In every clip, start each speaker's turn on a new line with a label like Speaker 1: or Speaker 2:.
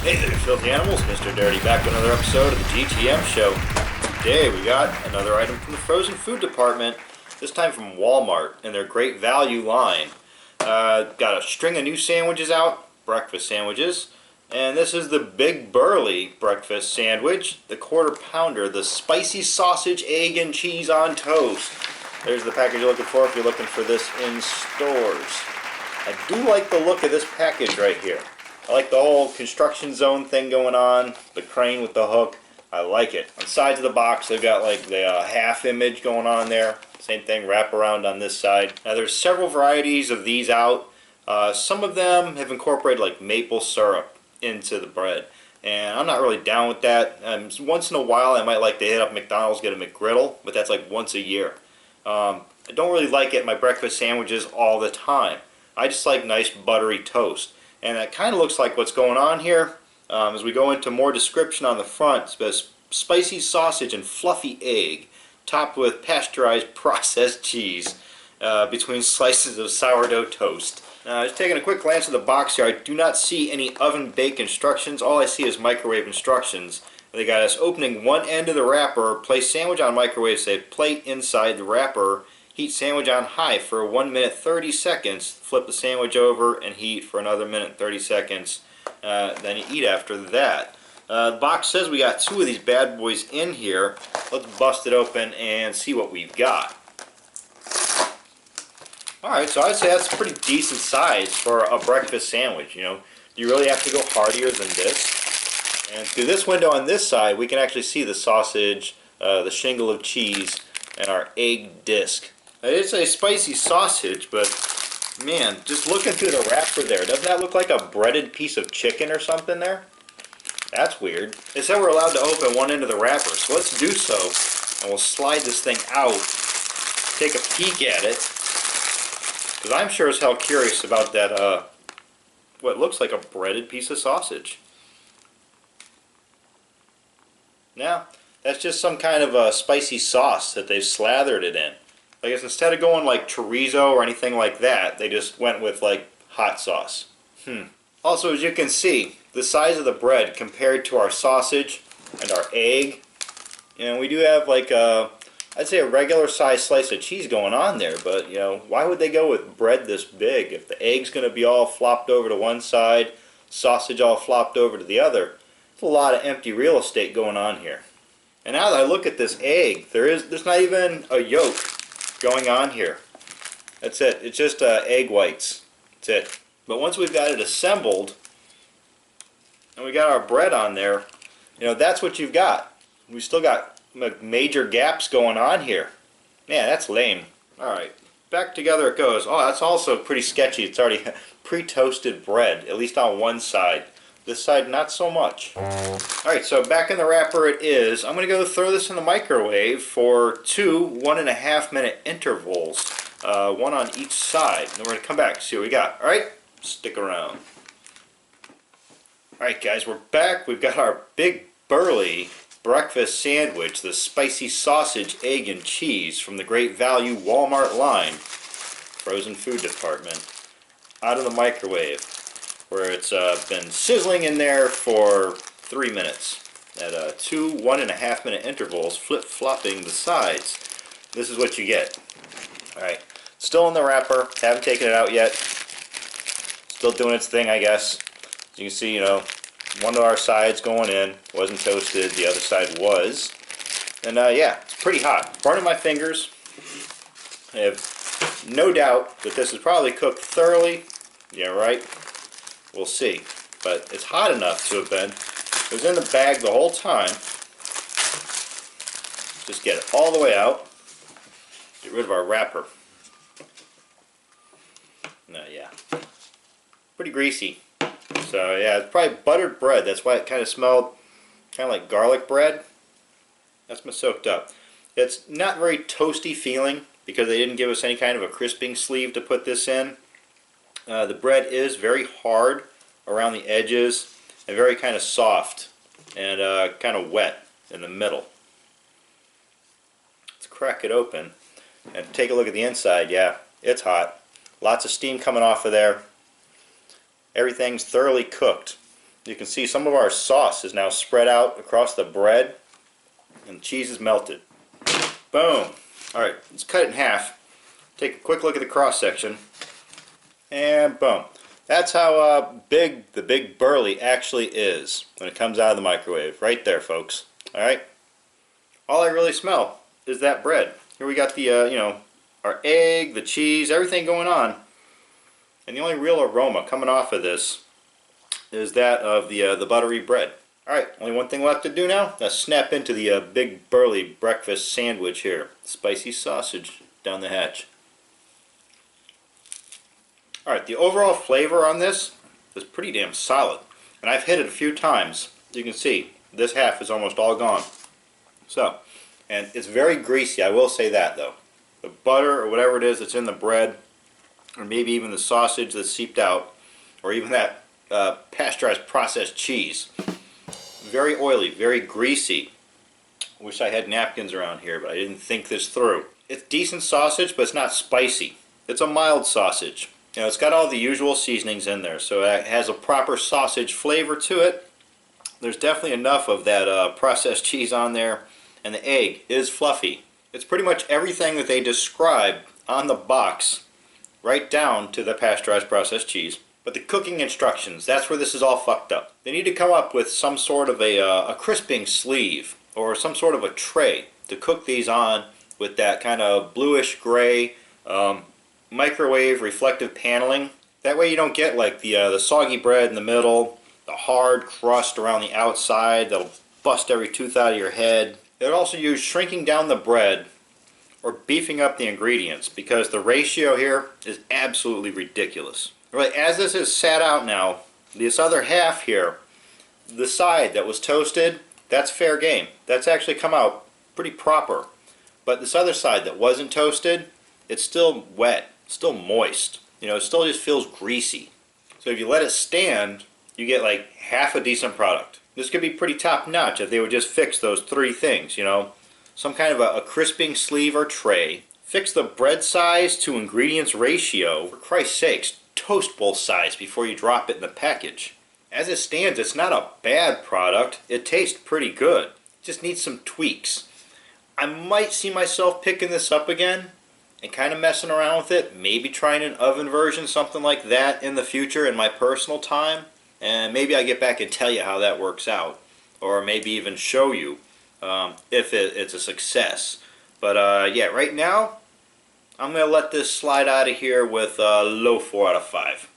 Speaker 1: Hey there, filthy animals. Mr. Dirty back with another episode of the GTM show. Today we got another item from the frozen food department, this time from Walmart and their great value line. Got a string of new sandwiches out, breakfast sandwiches, and this is the Big Burly breakfast sandwich, the quarter pounder, the spicy sausage, egg, and cheese on toast. There's the package you're looking for if you're looking for this in stores. I do like the look of this package right here. I like the whole construction zone thing going on, the crane with the hook. I like it. On the sides of the box, they've got like the half image going on there. Same thing, wrap around on this side. Now there's several varieties of these out. Some of them have incorporated like maple syrup into the bread, and I'm not really down with that. Once in a while, I might like to hit up McDonald's, get a McGriddle, but that's like once a year. I don't really like it in my breakfast sandwiches all the time. I just like nice buttery toast. And that kind of looks like what's going on here. As we go into more description on the front, it says spicy sausage and fluffy egg, topped with pasteurized processed cheese, between slices of sourdough toast. Just taking a quick glance at the box here, I do not see any oven bake instructions. All I see is microwave instructions. They got us opening one end of the wrapper, place sandwich on microwave, say plate inside the wrapper, heat sandwich on high for 1 minute 30 seconds, flip the sandwich over and heat for another minute 30 seconds, then you eat after that. The box says we got two of these bad boys in here. Let's bust it open and see what we've got. Alright, so I'd say that's a pretty decent size for a breakfast sandwich. You know, do you really have to go heartier than this? And through this window on this side, we can actually see the sausage, the shingle of cheese, and our egg disc. It's a spicy sausage, but man, just looking through the wrapper there, doesn't that look like a breaded piece of chicken or something there? That's weird. They said we're allowed to open one end of the wrapper, so let's do so, and we'll slide this thing out, take a peek at it, because I'm sure as hell curious about that, what looks like a breaded piece of sausage. Now, that's just some kind of a spicy sauce that they've slathered it in. I guess instead of going like chorizo or anything like that, they just went with like hot sauce. Also, as you can see, the size of the bread compared to our sausage and our egg, and we do have like a, I'd say a regular size slice of cheese going on there, but you know, why would they go with bread this big? If the egg's going to be all flopped over to one side, sausage all flopped over to the other, there's a lot of empty real estate going on here. And now that I look at this egg, there's not even a yolk going on here. That's it. It's just egg whites. That's it. But once we've got it assembled and we got our bread on there, you know, that's what you've got. We've still got major gaps going on here. Man, that's lame. Alright, back together it goes. Oh, that's also pretty sketchy. It's already pre-toasted bread, at least on one side. This side, not so much. Alright, so back in the wrapper it is. I'm going to go throw this in the microwave for 2 1.5 minute intervals. One on each side. Then we're going to come back and see what we got. Alright, stick around. Alright guys, we're back. We've got our Big Burly breakfast sandwich, the spicy sausage, egg, and cheese from the great value Walmart line. Frozen food department. Out of the microwave, where it's been sizzling in there for 3 minutes at 2 1.5 minute intervals, flip-flopping the sides. This is what you get. Alright, still in the wrapper, haven't taken it out yet. Still doing its thing, I guess. As you can see, you know, one of our sides going in, wasn't toasted, the other side was. And yeah, it's pretty hot. Burning my fingers. I have no doubt that this is probably cooked thoroughly. Yeah, right? We'll see. But it's hot enough to have been. It was in the bag the whole time. Just get it all the way out. Get rid of our wrapper. Yeah. Pretty greasy. So yeah, it's probably buttered bread. That's why it kind of smelled kind of like garlic bread. That's been soaked up. It's not very toasty feeling because they didn't give us any kind of a crisping sleeve to put this in. The bread is very hard around the edges and very kind of soft and kind of wet in the middle. Let's crack it open and take a look at the inside. Yeah, it's hot. Lots of steam coming off of there. Everything's thoroughly cooked. you can see some of our sauce is now spread out across the bread and the cheese is melted. Boom! Alright, let's cut it in half. Take a quick look at the cross section. And boom. That's how big the big Burly actually is when it comes out of the microwave. Right there, folks. Alright? All I really smell is that bread. Here we got the, you know, our egg, the cheese, everything going on. And the only real aroma coming off of this is that of the buttery bread. Alright, only one thing left to do now. Let's snap into the big Burly breakfast sandwich here. Spicy sausage down the hatch. Alright, the overall flavor on this is pretty damn solid. And I've hit it a few times. You can see, this half is almost all gone. So, and it's very greasy, I will say that though. The butter or whatever it is that's in the bread, or maybe even the sausage that's seeped out, or even that pasteurized processed cheese. Very oily, very greasy. Wish I had napkins around here, but I didn't think this through. It's decent sausage, but it's not spicy. It's a mild sausage. You know, it's got all the usual seasonings in there, so it has a proper sausage flavor to it. There's definitely enough of that processed cheese on there, and the egg is fluffy. It's pretty much everything that they describe on the box, right down to the pasteurized processed cheese. But the cooking instructions, that's where this is all fucked up. They need to come up with some sort of a crisping sleeve, or some sort of a tray to cook these on with that kind of bluish gray microwave reflective paneling. That way you don't get like the soggy bread in the middle, the hard crust around the outside that'll bust every tooth out of your head. They would also use shrinking down the bread or beefing up the ingredients, because the ratio here is absolutely ridiculous. Really, as this is sat out now, this other half here, the side that was toasted, that's fair game. That's actually come out pretty proper. But this other side that wasn't toasted, it's still wet, still moist. You know, it still just feels greasy. So if you let it stand, you get like half a decent product. This could be pretty top notch if they would just fix those three things, you know. Some kind of a crisping sleeve or tray. Fix the bread size to ingredients ratio. For Christ's sakes, toast bowl size before you drop it in the package. As it stands, it's not a bad product. It tastes pretty good. It just needs some tweaks. I might see myself picking this up again and kind of messing around with it. Maybe trying an oven version, something like that in the future in my personal time. And maybe I get back and tell you how that works out. Or maybe even show you if it's a success. But yeah, right now, I'm going to let this slide out of here with a low 4 out of 5.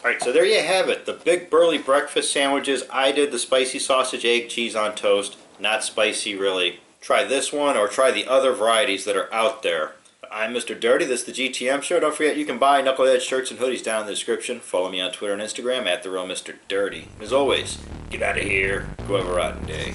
Speaker 1: Alright, so there you have it. The big Burly breakfast sandwiches. I did the spicy sausage, egg, cheese on toast. Not spicy, really. Try this one or try the other varieties that are out there. I'm Mr. Dirty. This is the GTM Show. Don't forget you can buy Knucklehead shirts and hoodies down in the description. Follow me on Twitter and Instagram @TheRealMrDirty. As always, get out of here. Go have a rotten day.